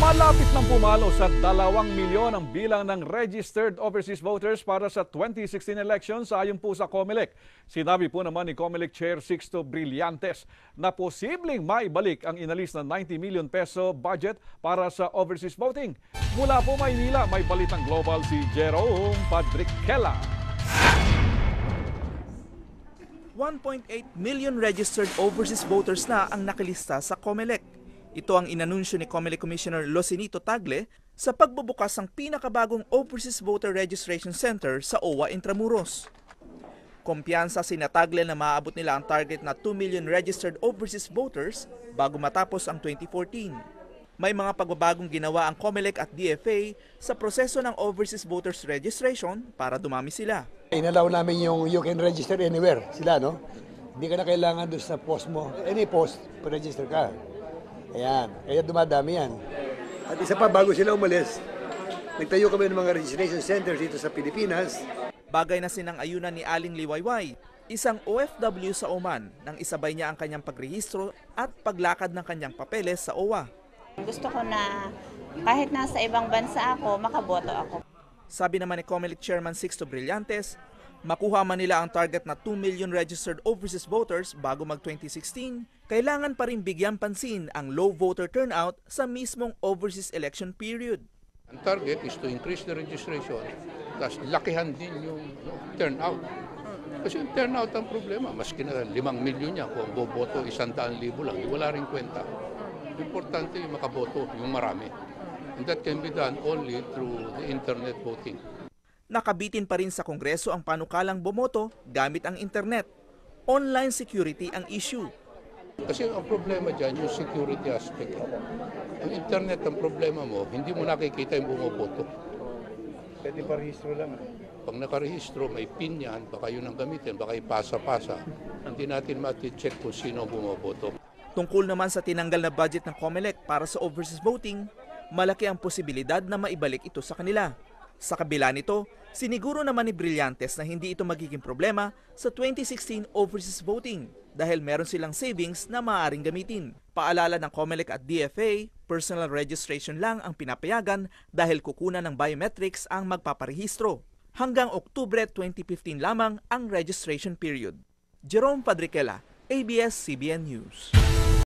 Malapit nang pumalo sa 2 milyon ang bilang ng registered overseas voters para sa 2016 elections ayon po sa COMELEC. Sinabi po naman ni COMELEC Chair Sixto Brillantes na posibleng maibalik ang inalis na 90 million peso budget para sa overseas voting. Mula po Maynila, may balitang global si Jerome Padriquela. 1.8 million registered overseas voters na ang nakilista sa COMELEC. Ito ang inanunsyo ni COMELEC Commissioner Losinito Tagle sa pagbubukas ng pinakabagong Overseas Voter Registration Center sa OWA Intramuros. Kumpiyansa si Tagle na maaabot nila ang target na 2 million registered overseas voters bago matapos ang 2014. May mga pagbabagong ginawa ang COMELEC at DFA sa proseso ng overseas voters registration para dumami sila. Inalaw namin yung you can register anywhere sila, no? Hindi ka na kailangan doon sa post mo. Any post, pa-register ka. Ayan, kaya dumadami yan. At isa pa, bago sila umalis, nagtayo kami ng mga registration centers dito sa Pilipinas. Bagay na sinang-ayunan ni Aling Liwayway, isang OFW sa Oman, nang isabay niya ang kanyang pagrehistro at paglakad ng kanyang papeles sa OWA. Gusto ko na kahit nasa ibang bansa ako, makaboto ako. Sabi naman ni COMELEC Chairman Sixto Brillantes, makuha man nila ang target na 2 million registered overseas voters bago mag-2016, kailangan pa rin bigyan pansin ang low voter turnout sa mismong overseas election period. Ang target is to increase the registration, tapos lakihan din yung turnout. Kasi yung turnout ang problema, maski na 5 milyon niya, kung boboto 100,000 lang, wala rin kwenta. Importante yung makaboto, yung marami. And that can be done only through the internet voting. Nakabitin pa rin sa Kongreso ang panukalang bumoto gamit ang internet. Online security ang issue. Kasi ang problema dyan, yung security aspect. Ang internet, ang problema mo, hindi mo nakikita yung bumoboto. Pwede parehistro lang. Pag nakarehistro, may PIN yan, baka yun ang gamitin, baka ipasa-pasa. Hindi natin mati-check kung sino bumoboto. Tungkol naman sa tinanggal na budget ng COMELEC para sa overseas voting, malaki ang posibilidad na maibalik ito sa kanila. Sa kabila nito, siniguro naman ni Brillantes na hindi ito magiging problema sa 2016 overseas voting dahil meron silang savings na maaaring gamitin. Paalala ng COMELEC at DFA, personal registration lang ang pinapayagan dahil kukunan ng biometrics ang magpaparehistro. Hanggang Oktubre 2015 lamang ang registration period. Jerome Padriquela, ABS-CBN News.